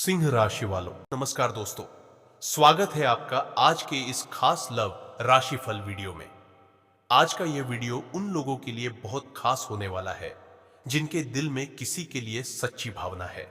सिंह राशि वालों, नमस्कार दोस्तों। स्वागत है आपका आज के इस खास लव राशिफल वीडियो में। आज का यह वीडियो उन लोगों के लिए बहुत खास होने वाला है जिनके दिल में किसी के लिए सच्ची भावना है,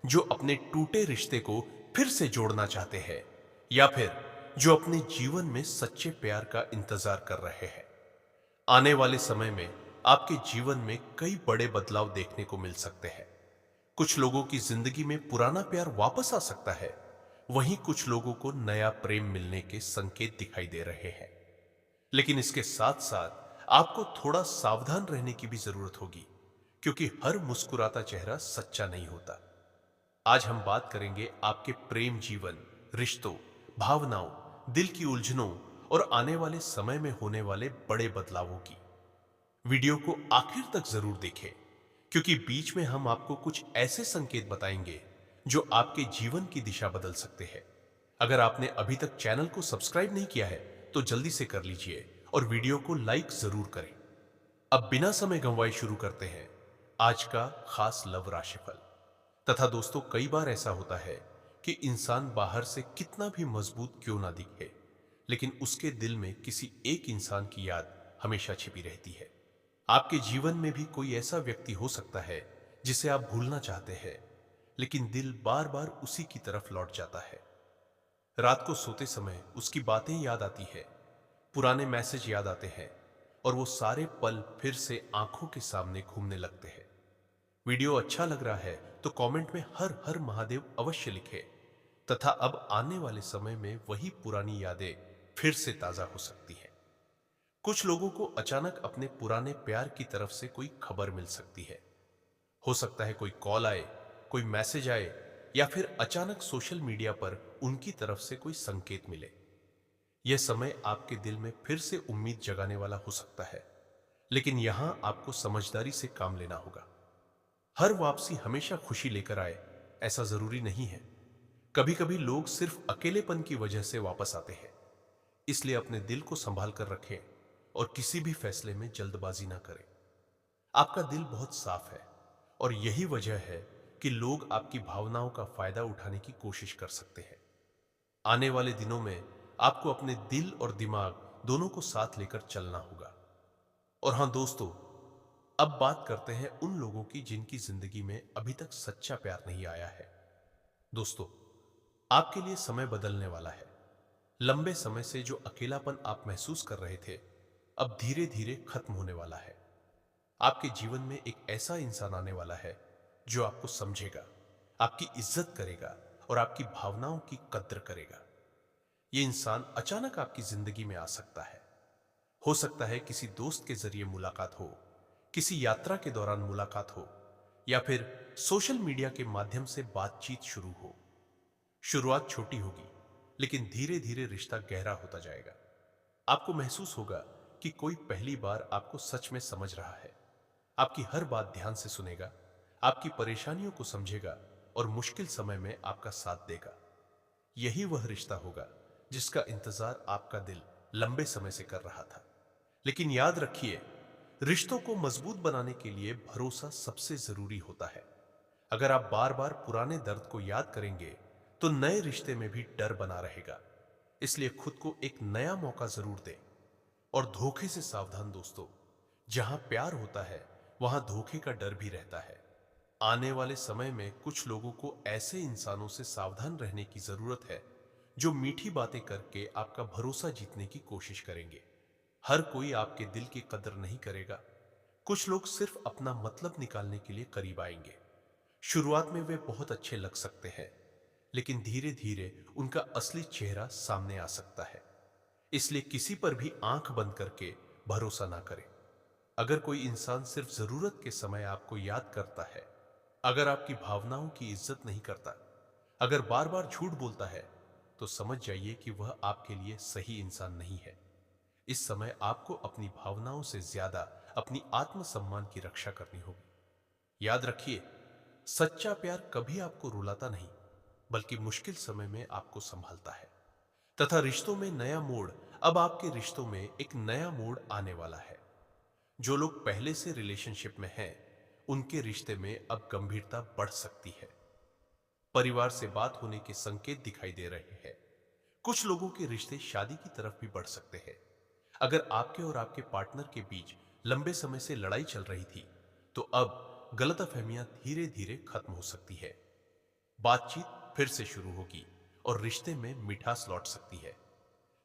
जो अपने टूटे रिश्ते को फिर से जोड़ना चाहते हैं या फिर जो अपने जीवन में सच्चे प्यार का इंतजार कर रहे हैं। आने वाले समय में आपके जीवन में कई बड़े बदलाव देखने को मिल सकते हैं। कुछ लोगों की जिंदगी में पुराना प्यार वापस आ सकता है, वहीं कुछ लोगों को नया प्रेम मिलने के संकेत दिखाई दे रहे हैं। लेकिन इसके साथ साथ आपको थोड़ा सावधान रहने की भी जरूरत होगी, क्योंकि हर मुस्कुराता चेहरा सच्चा नहीं होता। आज हम बात करेंगे आपके प्रेम जीवन, रिश्तों, भावनाओं, दिल की उलझनों और आने वाले समय में होने वाले बड़े बदलावों की। वीडियो को आखिर तक जरूर देखें, क्योंकि बीच में हम आपको कुछ ऐसे संकेत बताएंगे जो आपके जीवन की दिशा बदल सकते हैं। अगर आपने अभी तक चैनल को सब्सक्राइब नहीं किया है तो जल्दी से कर लीजिए और वीडियो को लाइक जरूर करें। अब बिना समय गंवाए शुरू करते हैं आज का खास लव राशिफल। तथा दोस्तों, कई बार ऐसा होता है कि इंसान बाहर से कितना भी मजबूत क्यों ना दिखे, लेकिन उसके दिल में किसी एक इंसान की याद हमेशा छिपी रहती है। आपके जीवन में भी कोई ऐसा व्यक्ति हो सकता है जिसे आप भूलना चाहते हैं, लेकिन दिल बार बार उसी की तरफ लौट जाता है। रात को सोते समय उसकी बातें याद आती है, पुराने मैसेज याद आते हैं और वो सारे पल फिर से आंखों के सामने घूमने लगते हैं। वीडियो अच्छा लग रहा है तो कमेंट में हर हर महादेव अवश्य लिखें। तथा अब आने वाले समय में वही पुरानी यादें फिर से ताजा हो सकती हैं। कुछ लोगों को अचानक अपने पुराने प्यार की तरफ से कोई खबर मिल सकती है। हो सकता है कोई कॉल आए, कोई मैसेज आए या फिर अचानक सोशल मीडिया पर उनकी तरफ से कोई संकेत मिले। यह समय आपके दिल में फिर से उम्मीद जगाने वाला हो सकता है, लेकिन यहां आपको समझदारी से काम लेना होगा। हर वापसी हमेशा खुशी लेकर आए ऐसा जरूरी नहीं है। कभी कभी लोग सिर्फ अकेलेपन की वजह से वापस आते हैं। इसलिए अपने दिल को संभाल कर रखें और किसी भी फैसले में जल्दबाजी ना करें। आपका दिल बहुत साफ है और यही वजह है कि लोग आपकी भावनाओं का फायदा उठाने की कोशिश कर सकते हैं। आने वाले दिनों में आपको अपने दिल और दिमाग दोनों को साथ लेकर चलना होगा। और हां दोस्तों, अब बात करते हैं उन लोगों की जिनकी जिंदगी में अभी तक सच्चा प्यार नहीं आया है। दोस्तों, आपके लिए समय बदलने वाला है। लंबे समय से जो अकेलापन आप महसूस कर रहे थे, अब धीरे धीरे खत्म होने वाला है। आपके जीवन में एक ऐसा इंसान आने वाला है जो आपको समझेगा, आपकी इज्जत करेगा और आपकी भावनाओं की कद्र करेगा। यह इंसान अचानक आपकी जिंदगी में आ सकता है। हो सकता है किसी दोस्त के जरिए मुलाकात हो, किसी यात्रा के दौरान मुलाकात हो या फिर सोशल मीडिया के माध्यम से बातचीत शुरू हो। शुरुआत छोटी होगी, लेकिन धीरे धीरे रिश्ता गहरा होता जाएगा। आपको महसूस होगा कि कोई पहली बार आपको सच में समझ रहा है, आपकी हर बात ध्यान से सुनेगा, आपकी परेशानियों को समझेगा और मुश्किल समय में आपका साथ देगा। यही वह रिश्ता होगा जिसका इंतजार आपका दिल लंबे समय से कर रहा था। लेकिन याद रखिए, रिश्तों को मजबूत बनाने के लिए भरोसा सबसे जरूरी होता है। अगर आप बार बार पुराने दर्द को याद करेंगे तो नए रिश्ते में भी डर बना रहेगा। इसलिए खुद को एक नया मौका जरूर दें और धोखे से सावधान दोस्तों। जहां प्यार होता है वहां धोखे का डर भी रहता है। आने वाले समय में कुछ लोगों को ऐसे इंसानों से सावधान रहने की जरूरत है जो मीठी बातें करके आपका भरोसा जीतने की कोशिश करेंगे। हर कोई आपके दिल की कदर नहीं करेगा। कुछ लोग सिर्फ अपना मतलब निकालने के लिए करीब आएंगे। शुरुआत में वे बहुत अच्छे लग सकते हैं, लेकिन धीरे धीरे उनका असली चेहरा सामने आ सकता है। इसलिए किसी पर भी आंख बंद करके भरोसा ना करें। अगर कोई इंसान सिर्फ जरूरत के समय आपको याद करता है, अगर आपकी भावनाओं की इज्जत नहीं करता, अगर बार बार झूठ बोलता है, तो समझ जाइए कि वह आपके लिए सही इंसान नहीं है। इस समय आपको अपनी भावनाओं से ज्यादा अपनी आत्मसम्मान की रक्षा करनी होगी। याद रखिए, सच्चा प्यार कभी आपको रुलाता नहीं, बल्कि मुश्किल समय में आपको संभालता है। तथा रिश्तों में नया मोड़, अब आपके रिश्तों में एक नया मोड़ आने वाला है। जो लोग पहले से रिलेशनशिप में हैं, उनके रिश्ते में अब गंभीरता बढ़ सकती है। परिवार से बात होने के संकेत दिखाई दे रहे हैं। कुछ लोगों के रिश्ते शादी की तरफ भी बढ़ सकते हैं। अगर आपके और आपके पार्टनर के बीच लंबे समय से लड़ाई चल रही थी, तो अब गलतफहमियां धीरे धीरे खत्म हो सकती है। बातचीत फिर से शुरू होगी और रिश्ते में मिठास लौट सकती है।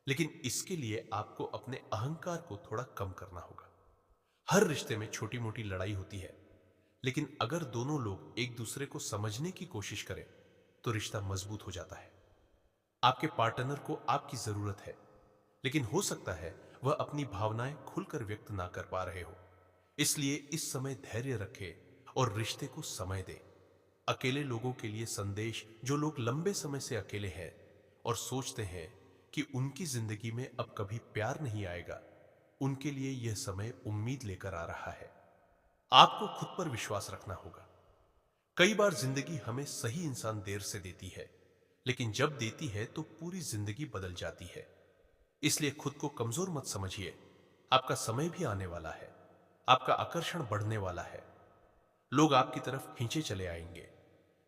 लेकिन इसके लिए आपको अपने अहंकार को थोड़ा कम करना होगा। हर रिश्ते में छोटी मोटी लड़ाई होती है, लेकिन अगर दोनों लोग एक दूसरे को समझने की कोशिश करें, तो रिश्ता मजबूत हो जाता है। आपके पार्टनर को आपकी जरूरत है, लेकिन हो सकता है वह अपनी भावनाएं खुलकर व्यक्त ना कर पा रहे हो। इसलिए इस समय धैर्य रखें और रिश्ते को समय दें। अकेले लोगों के लिए संदेश, जो लोग लंबे समय से अकेले हैं और सोचते हैं कि उनकी जिंदगी में अब कभी प्यार नहीं आएगा, उनके लिए यह समय उम्मीद लेकर आ रहा है। आपको खुद पर विश्वास रखना होगा। कई बार जिंदगी हमें सही इंसान देर से देती है, लेकिन जब देती है तो पूरी जिंदगी बदल जाती है। इसलिए खुद को कमजोर मत समझिए। आपका समय भी आने वाला है। आपका आकर्षण बढ़ने वाला है। लोग आपकी तरफ खींचे चले आएंगे।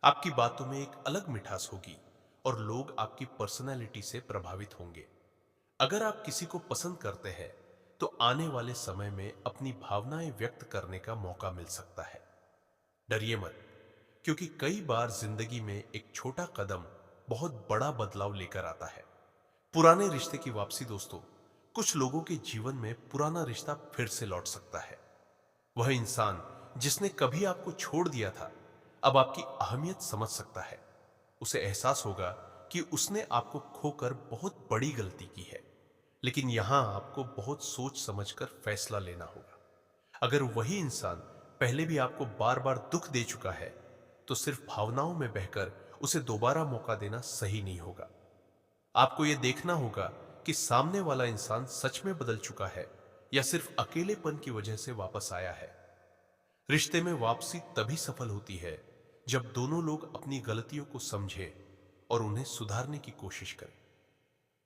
आपकी बातों में एक अलग मिठास होगी और लोग आपकी पर्सनैलिटी से प्रभावित होंगे। अगर आप किसी को पसंद करते हैं, तो आने वाले समय में अपनी भावनाएं व्यक्त करने का मौका मिल सकता है। डरिए मत, क्योंकि कई बार जिंदगी में एक छोटा कदम बहुत बड़ा बदलाव लेकर आता है। पुराने रिश्ते की वापसी दोस्तों, कुछ लोगों के जीवन में पुराना रिश्ता फिर से लौट सकता है। वह इंसान जिसने कभी आपको छोड़ दिया था, अब आपकी अहमियत समझ सकता है। उसे एहसास होगा कि उसने आपको खोकर बहुत बड़ी गलती की है, लेकिन यहां आपको बहुत सोच समझकर फैसला लेना होगा। अगर वही इंसान पहले भी आपको बार बार दुख दे चुका है, तो सिर्फ भावनाओं में बहकर उसे दोबारा मौका देना सही नहीं होगा। आपको यह देखना होगा कि सामने वाला इंसान सच में बदल चुका है या सिर्फ अकेलेपन की वजह से वापस आया है। रिश्ते में वापसी तभी सफल होती है जब दोनों लोग अपनी गलतियों को समझें और उन्हें सुधारने की कोशिश करें।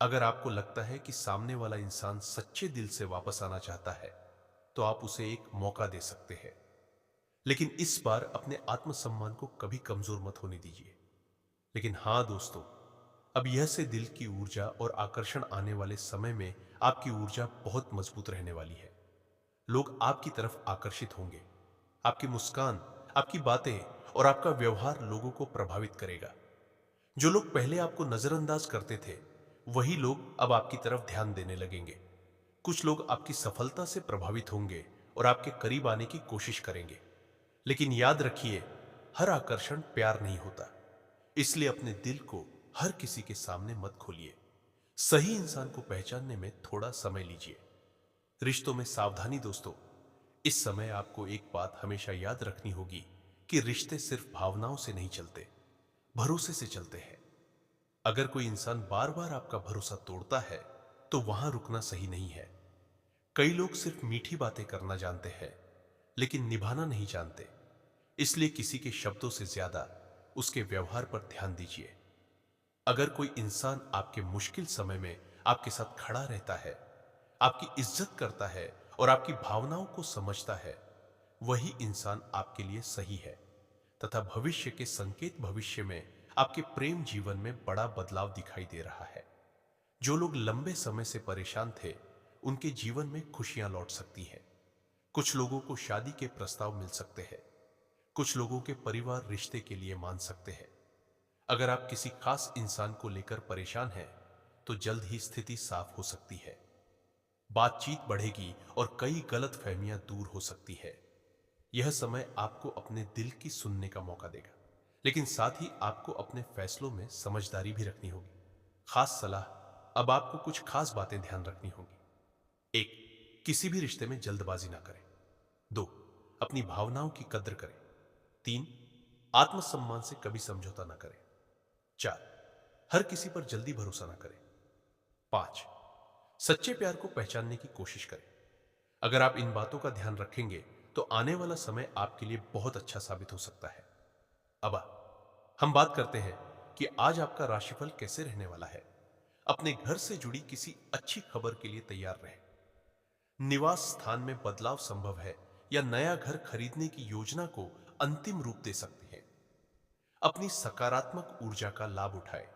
अगर आपको लगता है कि सामने वाला इंसान सच्चे दिल से वापस आना चाहता है, तो आप उसे एक मौका दे सकते हैं। लेकिन इस बार अपने आत्मसम्मान को कभी कमजोर मत होने दीजिए। लेकिन हां दोस्तों, अब यह से दिल की ऊर्जा और आकर्षण आने वाले समय में आपकी ऊर्जा बहुत मजबूत रहने वाली है। लोग आपकी तरफ आकर्षित होंगे। आपकी मुस्कान, आपकी बातें और आपका व्यवहार लोगों को प्रभावित करेगा। जो लोग पहले आपको नजरअंदाज करते थे, वही लोग अब आपकी तरफ ध्यान देने लगेंगे। कुछ लोग आपकी सफलता से प्रभावित होंगे और आपके करीब आने की कोशिश करेंगे। लेकिन याद रखिए, हर आकर्षण प्यार नहीं होता। इसलिए अपने दिल को हर किसी के सामने मत खोलिए। सही इंसान को पहचानने में थोड़ा समय लीजिए। रिश्तों में सावधानी दोस्तों, इस समय आपको एक बात हमेशा याद रखनी होगी कि रिश्ते सिर्फ भावनाओं से नहीं चलते, भरोसे से चलते हैं। अगर कोई इंसान बार बार आपका भरोसा तोड़ता है, तो वहां रुकना सही नहीं है। कई लोग सिर्फ मीठी बातें करना जानते हैं, लेकिन निभाना नहीं जानते। इसलिए किसी के शब्दों से ज्यादा उसके व्यवहार पर ध्यान दीजिए। अगर कोई इंसान आपके मुश्किल समय में आपके साथ खड़ा रहता है, आपकी इज्जत करता है और आपकी भावनाओं को समझता है, वही इंसान आपके लिए सही है। तथा भविष्य के संकेत, भविष्य में आपके प्रेम जीवन में बड़ा बदलाव दिखाई दे रहा है। जो लोग लंबे समय से परेशान थे, उनके जीवन में खुशियां लौट सकती हैं। कुछ लोगों को शादी के प्रस्ताव मिल सकते हैं। कुछ लोगों के परिवार रिश्ते के लिए मान सकते हैं। अगर आप किसी खास इंसान को लेकर परेशान हैं, तो जल्द ही स्थिति साफ हो सकती है। बातचीत बढ़ेगी और कई गलत फहमियां दूर हो सकती है। यह समय आपको अपने दिल की सुनने का मौका देगा, लेकिन साथ ही आपको अपने फैसलों में समझदारी भी रखनी होगी। खास सलाह, अब आपको कुछ खास बातें ध्यान रखनी होगी। एक, किसी भी रिश्ते में जल्दबाजी ना करें। दो, अपनी भावनाओं की कद्र करें। तीन, आत्मसम्मान से कभी समझौता ना करें। चार, हर किसी पर जल्दी भरोसा ना करें। पांच, सच्चे प्यार को पहचानने की कोशिश करें। अगर आप इन बातों का ध्यान रखेंगे, तो आने वाला समय आपके लिए बहुत अच्छा साबित हो सकता है। अब हम बात करते हैं कि आज आपका राशिफल कैसे रहने वाला है। अपने घर से जुड़ी किसी अच्छी खबर के लिए तैयार रहें। निवास स्थान में बदलाव संभव है या नया घर खरीदने की योजना को अंतिम रूप दे सकते हैं। अपनी सकारात्मक ऊर्जा का लाभ उठाएं।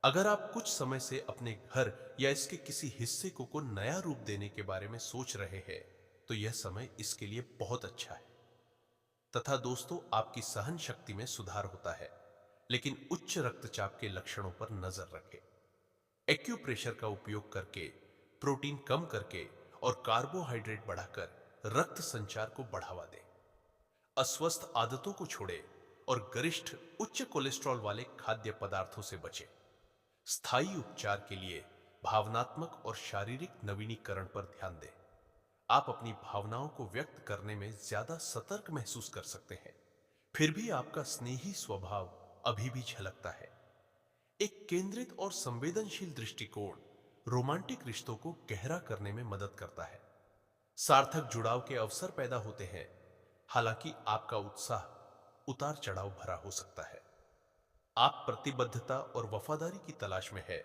अगर आप कुछ समय से अपने घर या इसके किसी हिस्से को नया रूप देने के बारे में सोच रहे हैं, तो यह समय इसके लिए बहुत अच्छा है। तथा दोस्तों, आपकी सहन शक्ति में सुधार होता है, लेकिन उच्च रक्तचाप के लक्षणों पर नजर रखें। एक्यूप्रेशर का उपयोग करके, प्रोटीन कम करके और कार्बोहाइड्रेट बढ़ाकर रक्त संचार को बढ़ावा दें। अस्वस्थ आदतों को छोड़ें और गरिष्ठ उच्च कोलेस्ट्रॉल वाले खाद्य पदार्थों से बचें। स्थायी उपचार के लिए भावनात्मक और शारीरिक नवीनीकरण पर ध्यान दें। आप अपनी भावनाओं को व्यक्त करने में ज्यादा सतर्क महसूस कर सकते हैं, फिर भी आपका स्नेही स्वभाव अभी भी झलकता है। एक केंद्रित और संवेदनशील दृष्टिकोण रोमांटिक रिश्तों को गहरा करने में मदद करता है। सार्थक जुड़ाव के अवसर पैदा होते हैं, हालांकि आपका उत्साह उतार चढ़ाव भरा हो सकता है। आप प्रतिबद्धता और वफादारी की तलाश में है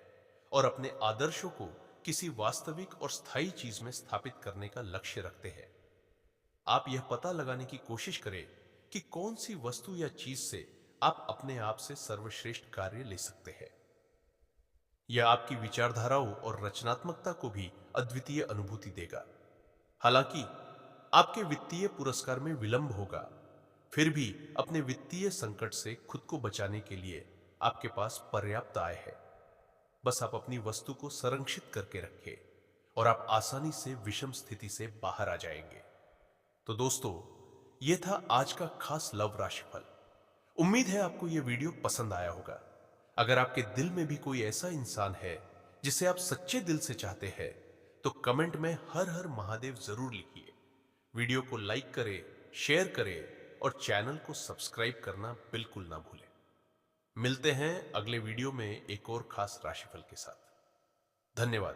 और अपने आदर्शों को किसी वास्तविक और स्थायी चीज में स्थापित करने का लक्ष्य रखते हैं। आप यह पता लगाने की कोशिश करें कि कौन सी वस्तु या चीज से आप अपने आप से सर्वश्रेष्ठ कार्य ले सकते हैं। यह आपकी विचारधाराओं और रचनात्मकता को भी अद्वितीय अनुभूति देगा। हालांकि आपके वित्तीय पुरस्कार में विलंब होगा, फिर भी अपने वित्तीय संकट से खुद को बचाने के लिए आपके पास पर्याप्त आय है। बस आप अपनी वस्तु को संरक्षित करके रखें और आप आसानी से विषम स्थिति से बाहर आ जाएंगे। तो दोस्तों, यह था आज का खास लव राशिफल। उम्मीद है आपको यह वीडियो पसंद आया होगा। अगर आपके दिल में भी कोई ऐसा इंसान है जिसे आप सच्चे दिल से चाहते हैं, तो कमेंट में हर हर महादेव जरूर लिखिए। वीडियो को लाइक करें, शेयर करें और चैनल को सब्सक्राइब करना बिल्कुल ना भूलें। मिलते हैं अगले वीडियो में एक और खास राशिफल के साथ। धन्यवाद।